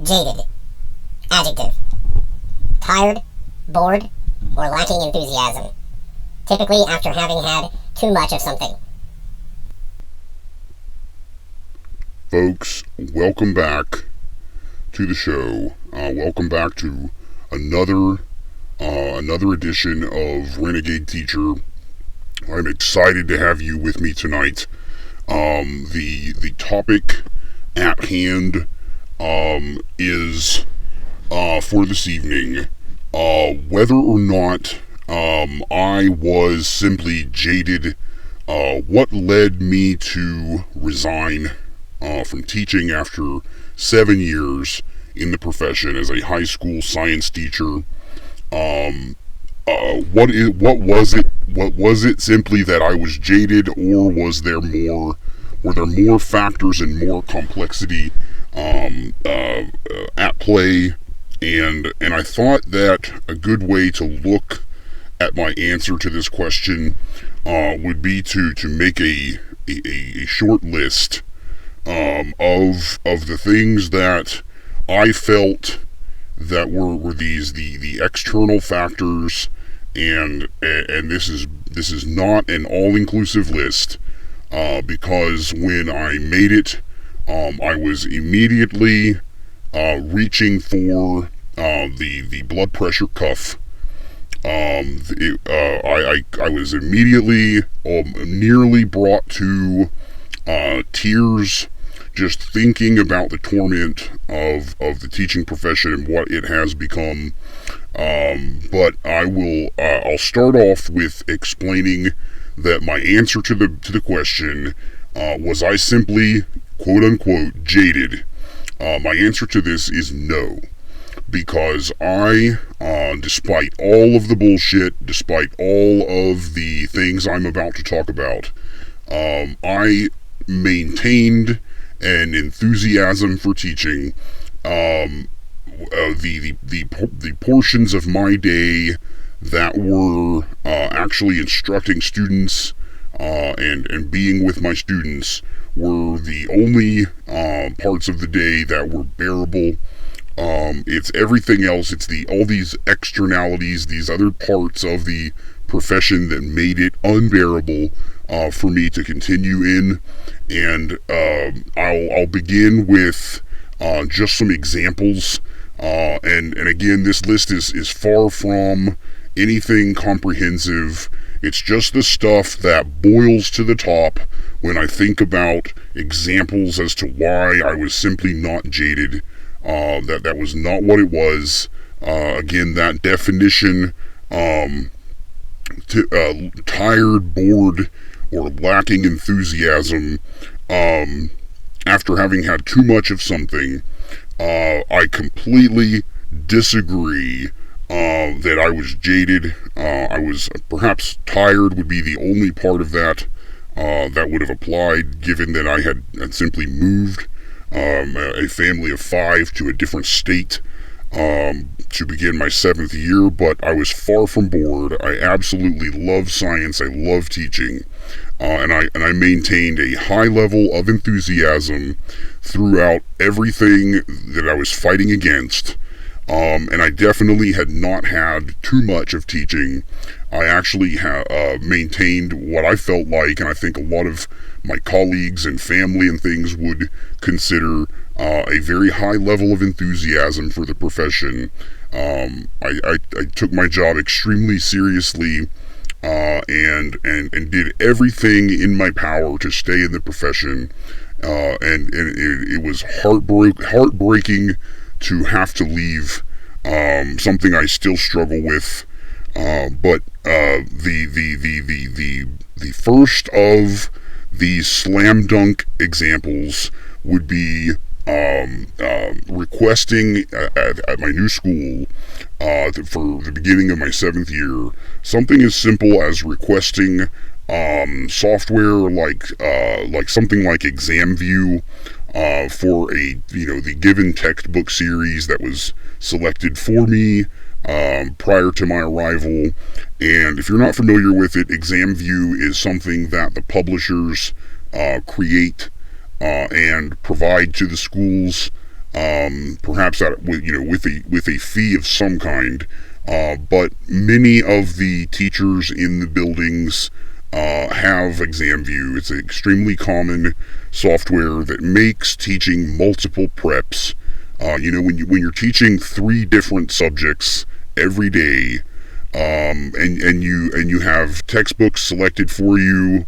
Jaded. Adjective. Tired, bored, or lacking enthusiasm. Typically after having had too much of something. Folks, welcome back to the show. Welcome back to another edition of Renegade Teacher. I'm excited to have you with me tonight. The topic at hand is for this evening whether or not I was simply jaded. What led me to resign from teaching after 7 years in the profession as a high school science teacher. What was it? What was it simply that I was jaded, or was there more? Were there more factors and more complexity at play? And I thought that a good way to look at my answer to this question would be to make a short list of the things that I felt that were the external factors, and this is not an all-inclusive list, because when I made it, I was immediately reaching for the blood pressure cuff. I was immediately nearly brought to tears just thinking about the torment of the teaching profession and what it has become. But I'll start off with explaining that my answer to the question, was I simply, quote unquote, jaded? My answer to this is no. Because I, despite all of the bullshit, despite all of the things I'm about to talk about, I maintained an enthusiasm for teaching. The portions of my day that were actually instructing students and being with my students were the only parts of the day that were bearable. It's everything else. It's all these externalities, these other parts of the profession that made it unbearable for me to continue in. And I'll begin with just some examples. And again, this list is far from anything comprehensive. It's just the stuff that boils to the top when I think about examples as to why I was simply not jaded. That was not what it was. Again, that definition, tired, bored, or lacking enthusiasm, after having had too much of something, I completely disagree that I was jaded. I was perhaps tired would be the only part of that that would have applied, given that I had simply moved a family of 5 to a different state to begin my 7th year. But I was far from bored. I absolutely love science. I love teaching, and I maintained a high level of enthusiasm throughout everything that I was fighting against. And I definitely had not had too much of teaching. I actually maintained what I felt like, and I think a lot of my colleagues and family and things would consider a very high level of enthusiasm for the profession. I took my job extremely seriously, and did everything in my power to stay in the profession. And it was heartbreaking to have to leave, something I still struggle with. But the first of the slam dunk examples would be requesting at my new school for the beginning of my 7th year something as simple as requesting software like something like ExamView for the given textbook series that was selected for me prior to my arrival. And if you're not familiar with it, ExamView is something that the publishers create and provide to the schools perhaps with a fee of some kind. But many of the teachers in the buildings have ExamView. It's an extremely common software that makes teaching multiple preps. When you're teaching 3 different subjects every day, and you have textbooks selected for you,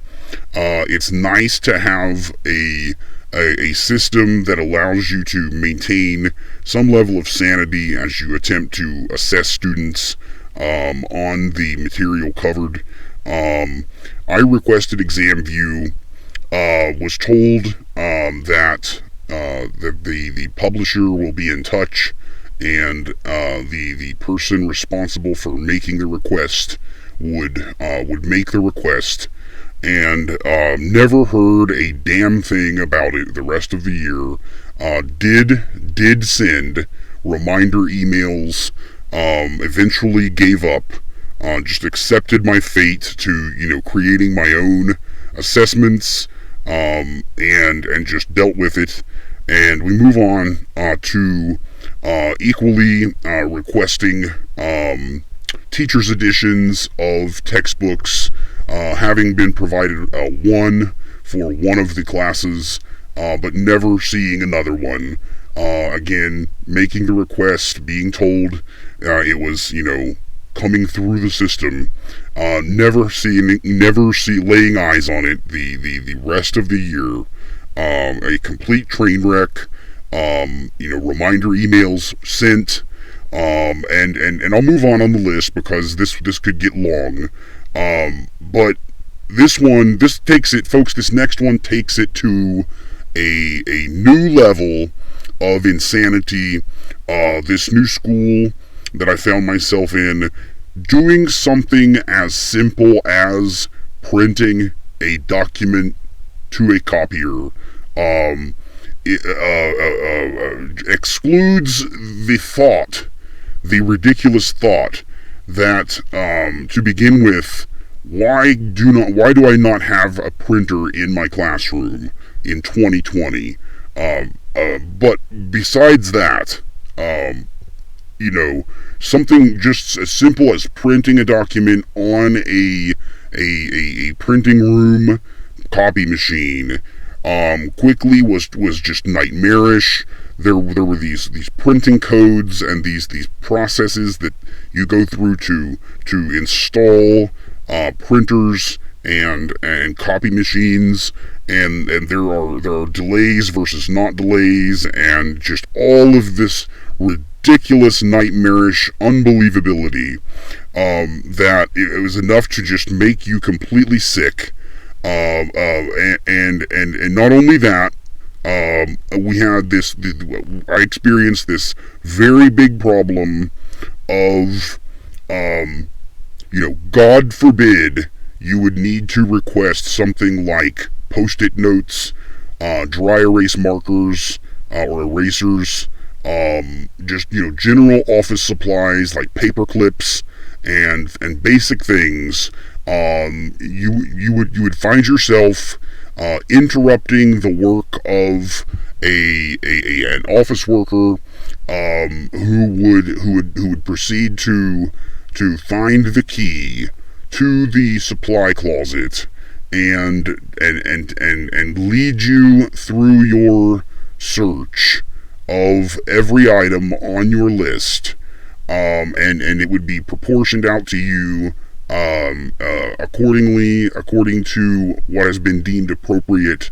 it's nice to have a system that allows you to maintain some level of sanity as you attempt to assess students on the material covered. I requested ExamView, was told that the publisher will be in touch, and the person responsible for making the request would make the request, and never heard a damn thing about it the rest of the year. Did send reminder emails, eventually gave up, just accepted my fate to creating my own assessments, and just dealt with it. And we move on to equally requesting teacher's editions of textbooks, having been provided one for one of the classes, but never seeing another one. Again, making the request, being told it was, coming through the system, never laying eyes on it the rest of the year. A complete train wreck. Reminder emails sent, and I'll move on the list because this could get long. But this takes it, folks. This next one takes it to a new level of insanity. This new school that I found myself in, doing something as simple as printing a document to a copier, excludes the ridiculous thought that, to begin with, why do I not have a printer in my classroom in 2020? But besides that, something just as simple as printing a document on a printing room copy machine, quickly was just nightmarish. There were these printing codes and these processes that you go through to install printers and copy machines, and there are delays versus not delays, and just all of this ridiculous, nightmarish unbelievability, that it was enough to just make you completely sick. And not only that, we had I experienced this very big problem of, God forbid you would need to request something like Post-it notes, dry erase markers, or erasers, just, general office supplies like paper clips and basic things. You would find yourself interrupting the work of an office worker, who would proceed to find the key to the supply closet and lead you through your search of every item on your list, and it would be proportioned out to you according to what has been deemed appropriate,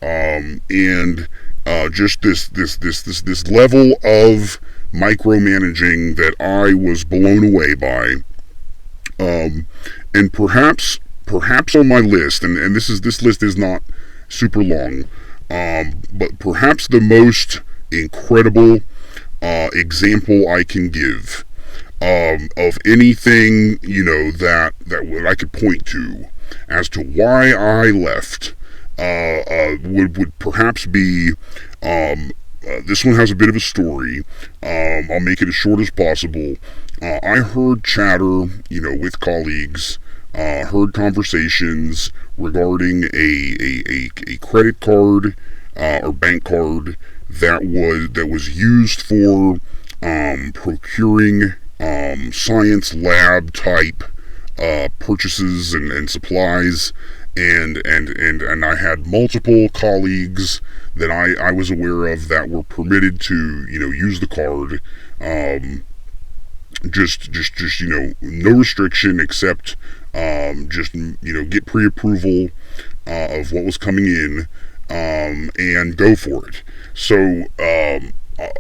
and just this level of micromanaging that I was blown away by. And perhaps on my list, and this list is not super long, but perhaps the most incredible example I can give of anything, that I could point to as to why I left, would perhaps be, this one has a bit of a story. I'll make it as short as possible. I heard chatter, with colleagues, heard conversations regarding a credit card, or bank card that was used for procuring science lab type purchases and supplies, and I had multiple colleagues that I was aware of that were permitted to use the card. Just no restriction except just get pre-approval of what was coming in, and go for it. So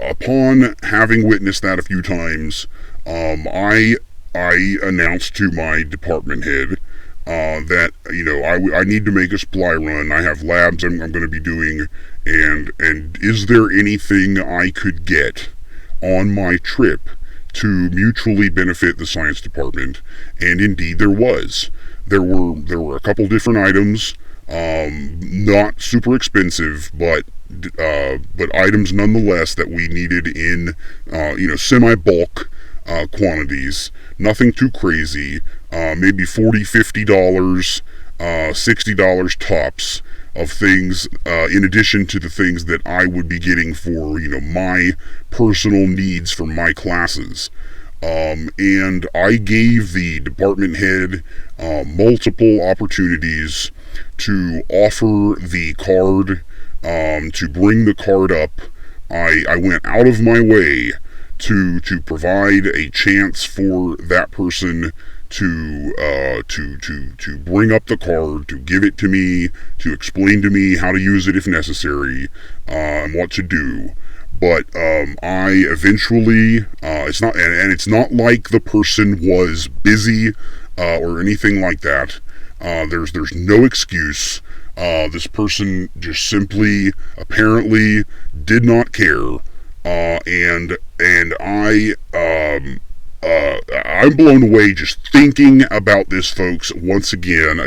upon having witnessed that a few times, I announced to my department head that I need to make a supply run. I have labs I'm going to be doing, and is there anything I could get on my trip to mutually benefit the science department? And indeed there was. There were a couple different items, not super expensive, but items nonetheless that we needed in semi-bulk quantities. Nothing too crazy. Maybe $40-$50, $60 tops of things, in addition to the things that I would be getting for my personal needs from my classes. And I gave the department head multiple opportunities to offer the card, to bring the card up. I went out of my way to provide a chance for that person to bring up the card, to give it to me, to explain to me how to use it if necessary, and what to do. But I eventually, it's not like the person was busy or anything like that. There's no excuse. This person just simply, apparently, did not care, and I'm blown away just thinking about this, folks. Once again,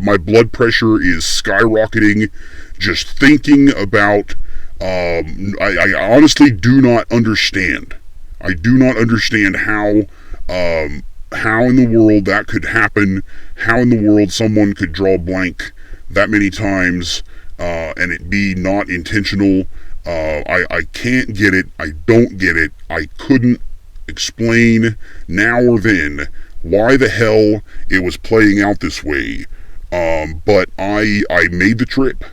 my blood pressure is skyrocketing just thinking about. I honestly do not understand. I do not understand how in the world that could happen. How in the world someone could draw blank that many times and it be not intentional. I can't get it. I don't get it. I couldn't explain now or then why the hell it was playing out this way. But I made the trip.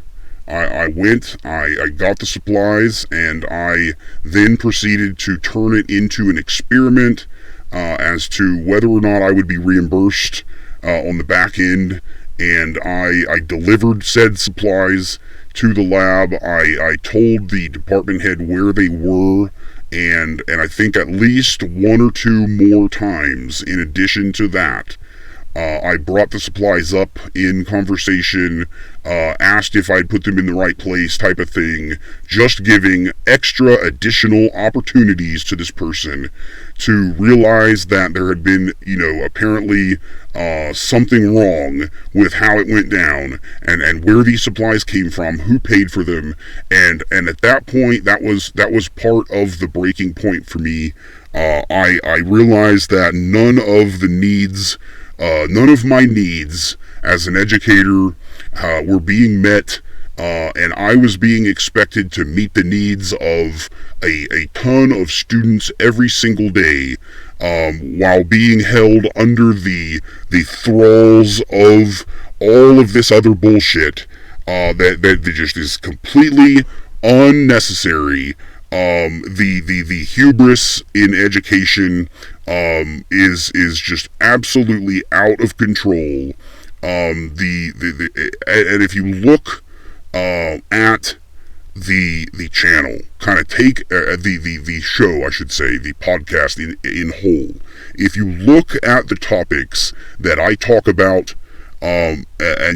I went, I got the supplies, and I then proceeded to turn it into an experiment as to whether or not I would be reimbursed on the back end. And I delivered said supplies to the lab. I told the department head where they were, and I think at least one or two more times in addition to that. I brought the supplies up in conversation, asked if I'd put them in the right place, type of thing, just giving extra additional opportunities to this person to realize that there had been, apparently something wrong with how it went down, and where these supplies came from, who paid for them, and at that point, that was part of the breaking point for me. I realized that none of my needs as an educator were being met, and I was being expected to meet the needs of a ton of students every single day, while being held under the thralls of all of this other bullshit that just is completely unnecessary. The hubris in education is just absolutely out of control. And if you look at the channel, kind of take the show, I should say, the podcast in whole. If you look at the topics that I talk about, and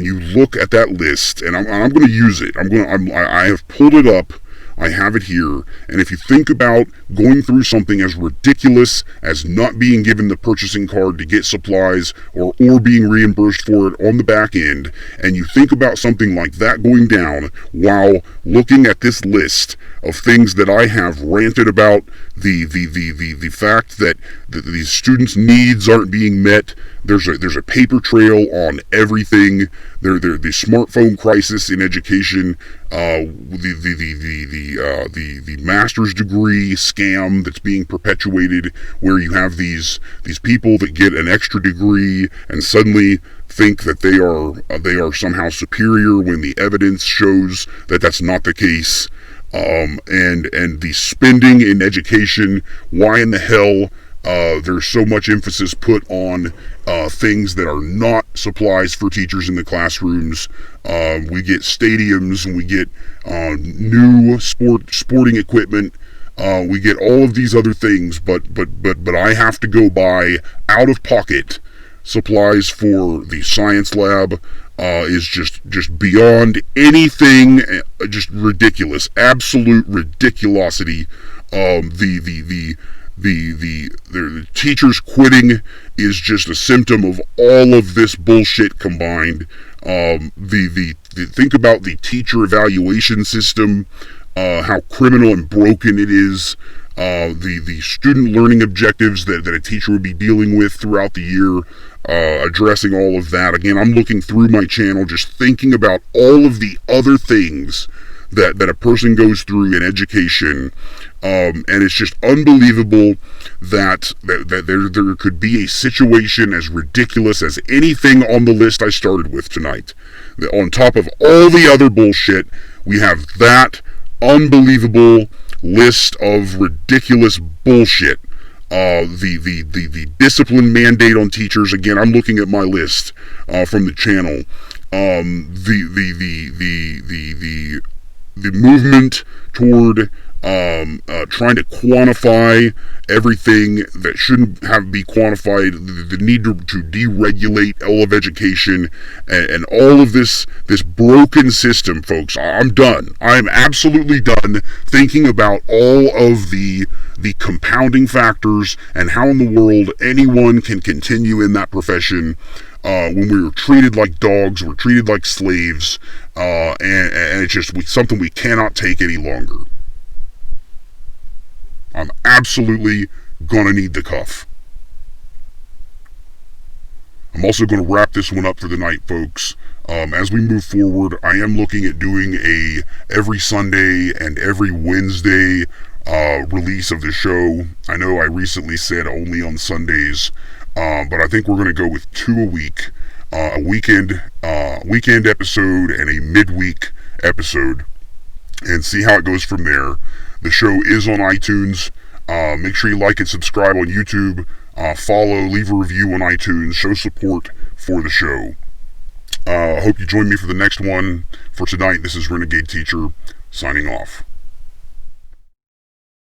you look at that list, and I'm going to use it. I have pulled it up. I have it here, and if you think about going through something as ridiculous as not being given the purchasing card to get supplies, or being reimbursed for it on the back end, and you think about something like that going down while looking at this list of things that I have ranted about, the fact that these students' needs aren't being met, There's a paper trail on everything. The smartphone crisis in education, the master's degree scam that's being perpetuated, where you have these people that get an extra degree and suddenly think that they are somehow superior when the evidence shows that that's not the case. And the spending in education. Why in the hell there's so much emphasis put on things that are not supplies for teachers in the classrooms? We get stadiums, and we get new sporting equipment. We get all of these other things, but I have to go buy out of pocket supplies for the science lab. Is just beyond anything, just ridiculous, absolute ridiculosity. The teachers quitting is just a symptom of all of this bullshit combined. Think about the teacher evaluation system, how criminal and broken it is. The student learning objectives that a teacher would be dealing with throughout the year, addressing all of that. Again, I'm looking through my channel, just thinking about all of the other things that a person goes through in education, and it's just unbelievable that there could be a situation as ridiculous as anything on the list I started with tonight. On top of all the other bullshit, we have that unbelievable list of ridiculous bullshit. The discipline mandate on teachers. Again, I'm looking at my list from the channel. The movement toward trying to quantify everything that shouldn't be quantified, the need to deregulate all of education, and all of this broken system, folks. I'm done. I'm absolutely done thinking about all of the compounding factors and how in the world anyone can continue in that profession when we were treated like dogs, we're treated like slaves, and it's just something we cannot take any longer. I'm absolutely gonna need the cuff. I'm also going to wrap this one up for the night, folks. As we move forward, I am looking at doing a every Sunday and every Wednesday release of the show. I know I recently said only on Sundays, but I think we're going to go with 2 a week. A weekend episode and a midweek episode, and see how it goes from there. The show is on iTunes. Make sure you like and subscribe on YouTube. Follow, leave a review on iTunes. Show support for the show. Hope you join me for the next one. For tonight, this is Renegade Teacher, signing off.